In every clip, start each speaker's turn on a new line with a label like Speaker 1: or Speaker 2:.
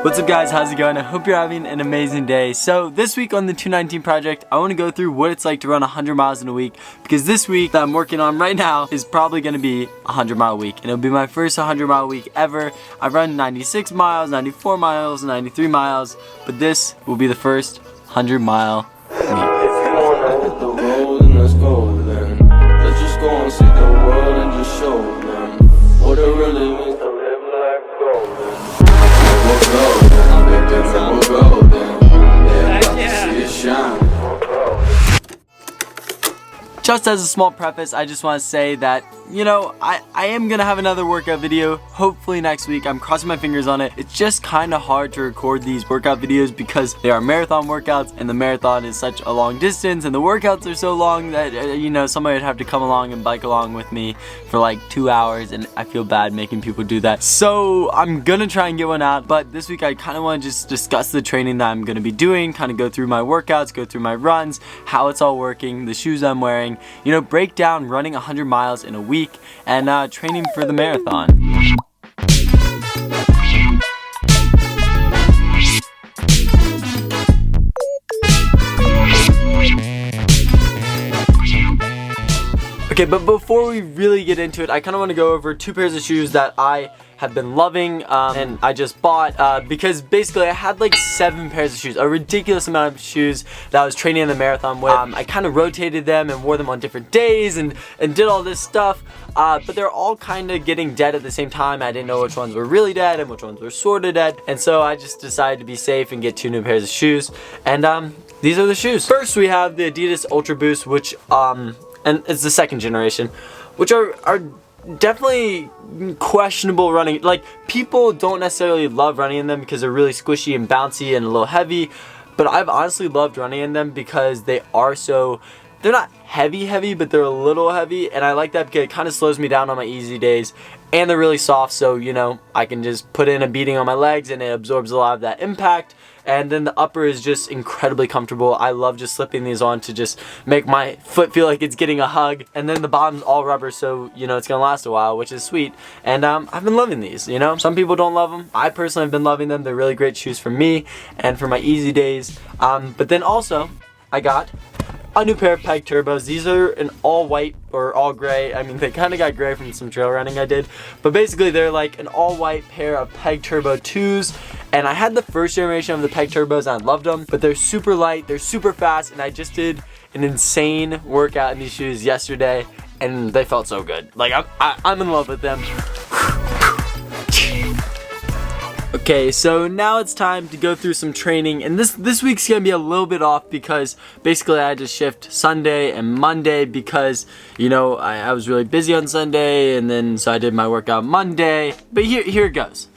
Speaker 1: What's up guys, how's it going? I hope you're having an amazing day. So this week on the 219 project, I want to go through what it's like to run 100 miles in a week, because this week that I'm working on right now is probably going to be a 100-mile week, and it'll be my first 100-mile week ever. I've run 96 miles, 94 miles, 93 miles, but this will be the first 100-mile week.
Speaker 2: If you wanna hit the road, then let's go then. Let's just go and see the world and just show them what it really means to live life golden. We'll go then, we'll go then. Yeah, about to see it shine.
Speaker 1: Just as a small preface, I just want to say that, you know, I am going to have another workout video, hopefully next week. I'm crossing my fingers on it. It's just kind of hard to record these workout videos because they are marathon workouts, and the marathon is such a long distance, and the workouts are so long that, you know, somebody would have to come along and bike along with me for like 2 hours, and I feel bad making people do that. So I'm going to try and get one out, but this week I kind of want to just discuss the training that I'm going to be doing, kind of go through my workouts, go through my runs, how it's all working, the shoes I'm wearing, you know, break down running 100 miles in a week and training for the marathon. Okay, but before we really get into it, I kind of want to go over 2 pairs of shoes that I have been loving and I just bought because basically I had like 7 pairs of shoes, a ridiculous amount of shoes that I was training in the marathon with. I kind of rotated them and wore them on different days and did all this stuff, but they're all kind of getting dead at the same time. I didn't know which ones were really dead and which ones were sort of dead, and so I just decided to be safe and get 2 new pairs of shoes, and these are the shoes. First we have the Adidas Ultra Boost, which and it's the 2nd generation, which are definitely questionable running. Like, people don't necessarily love running in them because they're really squishy and bouncy and a little heavy, but I've honestly loved running in them because they are so, they're not heavy, but they're a little heavy, and I like that because it kind of slows me down on my easy days, and they're really soft, so, you know, I can just put in a beating on my legs and it absorbs a lot of that impact. And then the upper is just incredibly comfortable. I love just slipping these on to just make my foot feel like it's getting a hug. And then the bottom's all rubber, so, you know, it's gonna last a while, which is sweet. And I've been loving these, you know. Some people don't love them. I personally have been loving them. They're really great shoes for me and for my easy days. But then also, I got a new pair of Peg Turbos. These are an all white or all gray. I mean, they kind of got gray from some trail running I did, but basically they're like an all white pair of Peg Turbo 2s, and I had the 1st generation of the Peg Turbos and I loved them, but they're super light, they're super fast, and I just did an insane workout in these shoes yesterday and they felt so good. Like, I'm in love with them. Okay, so now it's time to go through some training, and this week's gonna be a little bit off because basically I had to shift Sunday and Monday because, you know, I was really busy on Sunday, and then so I did my workout Monday, but here it goes.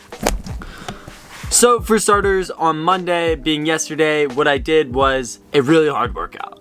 Speaker 1: So for starters, on Monday, being yesterday, what I did was a really hard workout.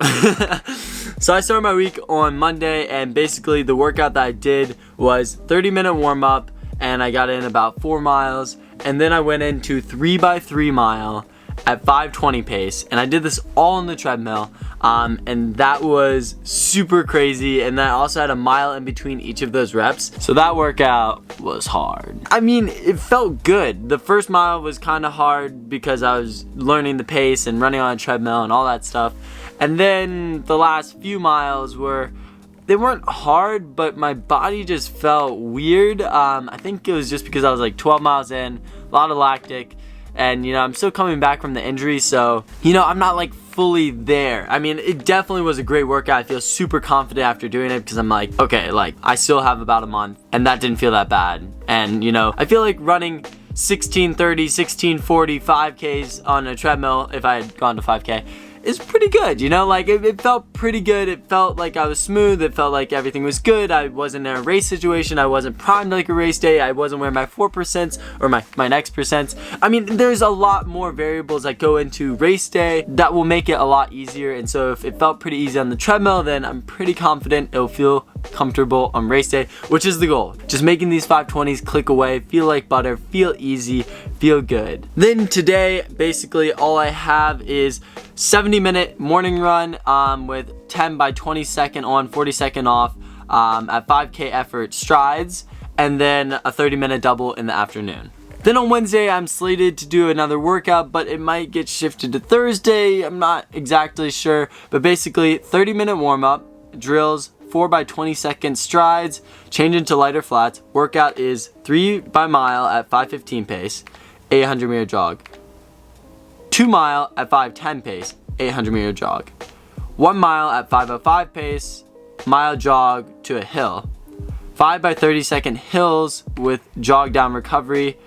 Speaker 1: So I started my week on Monday, and basically the workout that I did was 30-minute warm-up, and I got in about 4 miles, and then I went into 3x3 mile at 5:20 pace, and I did this all on the treadmill, and that was super crazy, and then I also had a mile in between each of those reps, so that workout was hard. I mean, it felt good. The first mile was kind of hard because I was learning the pace and running on a treadmill and all that stuff, and then the last few miles they weren't hard, but my body just felt weird. I think it was just because I was like 12 miles in, a lot of lactic, and, you know, I'm still coming back from the injury, so, you know, I'm not like fully there. I mean, it definitely was a great workout. I feel super confident after doing it because I'm like, okay, like, I still have about a month, and that didn't feel that bad. And, you know, I feel like running 16:30, 16:40, 5Ks on a treadmill, if I had gone to 5K, is pretty good, you know, like it felt pretty good. It felt like I was smooth. It felt like everything was good. I wasn't in a race situation. I wasn't primed like a race day. I wasn't wearing my 4% or my next percents. I mean, there's a lot more variables that go into race day that will make it a lot easier, and so if it felt pretty easy on the treadmill, then I'm pretty confident it'll feel comfortable on race day, which is the goal. Just making these 520s click away, feel like butter, feel easy, feel good. Then today, basically all I have is 70-minute morning run with 10 by 20 second on, 40 second off at 5K effort strides, and then a 30-minute double in the afternoon. Then on Wednesday, I'm slated to do another workout, but it might get shifted to Thursday. I'm not exactly sure, but basically 30-minute warm-up, drills, 4 by 20 second strides, change into lighter flats. Workout is 3 by mile at 5:15 pace, 800 meter jog. 2 mile at 5:10 pace, 800 meter jog. 1 mile at 5:05 pace, mile jog to a hill. 5 by 30 second hills with jog down recovery.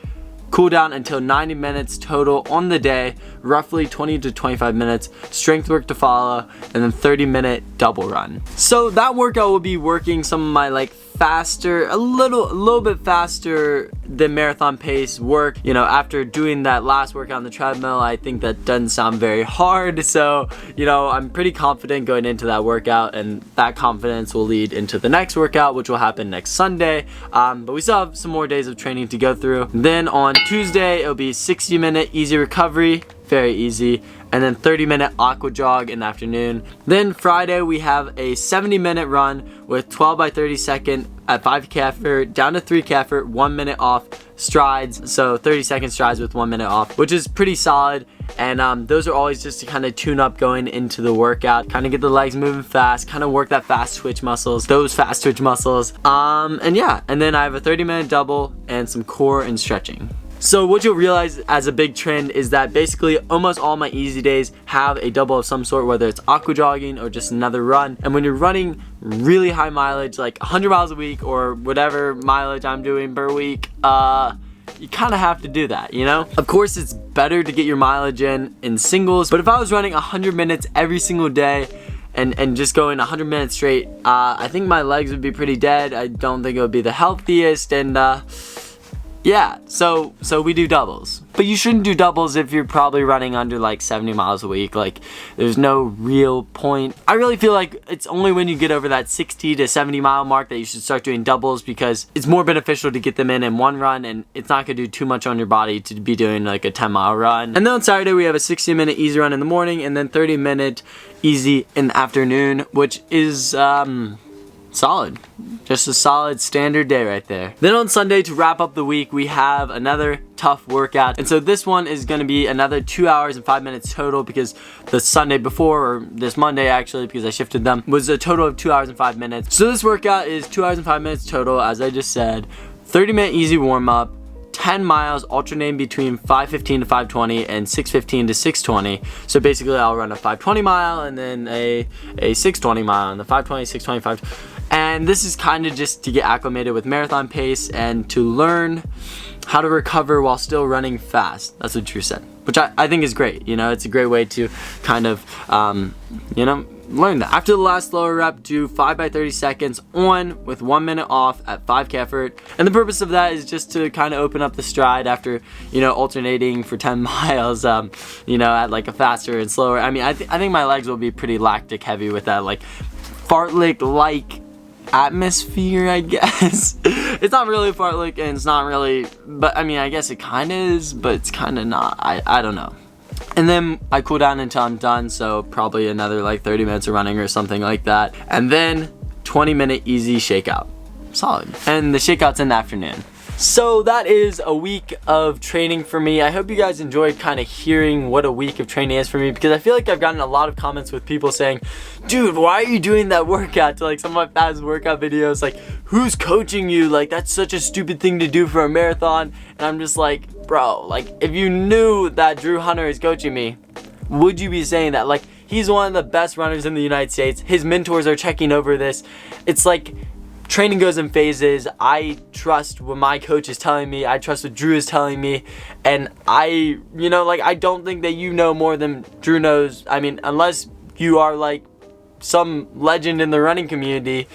Speaker 1: Cool down until 90 minutes total on the day, roughly 20 to 25 minutes, strength work to follow, and then 30-minute double run. So that workout will be working some of my like faster, a little bit faster than marathon pace work. You know, after doing that last workout on the treadmill, I think that doesn't sound very hard. So, you know, I'm pretty confident going into that workout, and that confidence will lead into the next workout, which will happen next Sunday. But we still have some more days of training to go through. Then on Tuesday, it'll be 60-minute easy recovery, very easy, and then 30-minute aqua jog in the afternoon. Then Friday, we have a 70-minute run with 12 by 30 second at 5K effort, down to 3K effort, 1 minute off strides. So 30-second strides with 1 minute off, which is pretty solid. And those are always just to kind of tune up going into the workout, kind of get the legs moving fast, kind of work that fast twitch muscles, those fast twitch muscles. And yeah, and then I have a 30-minute double and some core and stretching. So what you'll realize as a big trend is that basically almost all my easy days have a double of some sort, whether it's aqua jogging or just another run. And when you're running really high mileage, like 100 miles a week or whatever mileage I'm doing per week, you kind of have to do that, you know? Of course, it's better to get your mileage in singles, but if I was running 100 minutes every single day and just going 100 minutes straight, I think my legs would be pretty dead. I don't think it would be the healthiest, and yeah, so we do doubles. But you shouldn't do doubles if you're probably running under like 70 miles a week. Like, there's no real point. I really feel like it's only when you get over that 60 to 70 mile mark that you should start doing doubles, because it's more beneficial to get them in one run, and it's not gonna do too much on your body to be doing like a 10-mile run. And then on Saturday, we have a 60-minute easy run in the morning, and then 30-minute easy in the afternoon, which is solid. Just a solid standard day right there. Then on Sunday, to wrap up the week, we have another tough workout. And so this one is going to be another 2 hours and 5 minutes total, because the Sunday before, or this Monday actually, because I shifted them, was a total of 2 hours and 5 minutes. So this workout is 2 hours and 5 minutes total, as I just said. 30-minute easy warm up, 10 miles alternating between 5:15 to 5:20 and 6:15 to 6:20. So basically I'll run a 5:20 mile and then a 6:20 mile, and the 5:20, 6:20, 5. And this is kind of just to get acclimated with marathon pace and to learn how to recover while still running fast. That's what Drew said, which I think is great. You know, it's a great way to kind of, you know, learn that. After the last lower rep, do 5 by 30 seconds on with 1 minute off at 5K effort. And the purpose of that is just to kind of open up the stride after, you know, alternating for 10 miles, you know, at like a faster and slower. I mean, I think my legs will be pretty lactic heavy with that, like fartlek-like atmosphere, I guess. It's not really fartlek, and it's not really, but I mean, I guess it kind of is, but it's kind of not. I don't know. And then I cool down until I'm done, so probably another like 30 minutes of running or something like that. And then 20-minute easy shakeout. Solid. And the shakeout's in the afternoon. So that is a week of training for me. I hope you guys enjoyed kind of hearing what a week of training is for me, because I feel like I've gotten a lot of comments with people saying, dude, why are you doing that workout, to like some of my past workout videos, like, who's coaching you? Like, that's such a stupid thing to do for a marathon. And I'm just like, bro, like, if you knew that Drew Hunter is coaching me, would you be saying that? Like, he's one of the best runners in the United States. His mentors are checking over this. It's like, training goes in phases. I trust what my coach is telling me. I trust what Drew is telling me. And I, you know, like, I don't think that you know more than Drew knows. I mean, unless you are like some legend in the running community,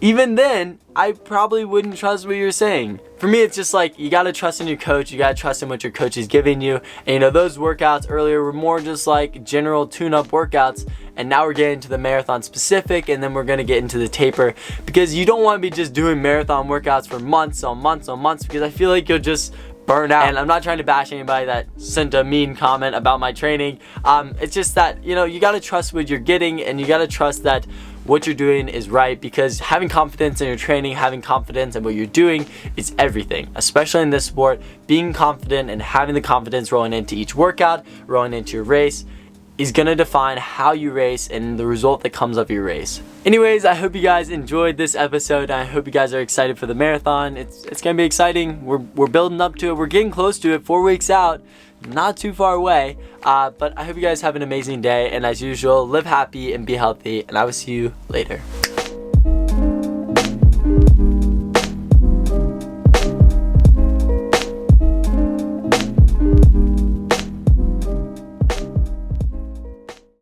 Speaker 1: even then, I probably wouldn't trust what you're saying. For me, it's just like, you gotta trust in your coach, you gotta trust in what your coach is giving you. And you know, those workouts earlier were more just like general tune-up workouts, and now we're getting to the marathon specific, and then we're gonna get into the taper, because you don't wanna be just doing marathon workouts for months on months on months, because I feel like you'll just burn out. And I'm not trying to bash anybody that sent a mean comment about my training. It's just that, you know, you gotta trust what you're getting, and you gotta trust that what you're doing is right, because having confidence in your training, having confidence in what you're doing is everything, especially in this sport. Being confident and having the confidence rolling into each workout, rolling into your race, is gonna define how you race and the result that comes of your race. Anyways, I hope you guys enjoyed this episode. I hope you guys are excited for the marathon. It's gonna be exciting. We're building up to it. We're getting close to it. 4 weeks out, not too far away. But I hope you guys have an amazing day. And as usual, live happy and be healthy. And I will see you later.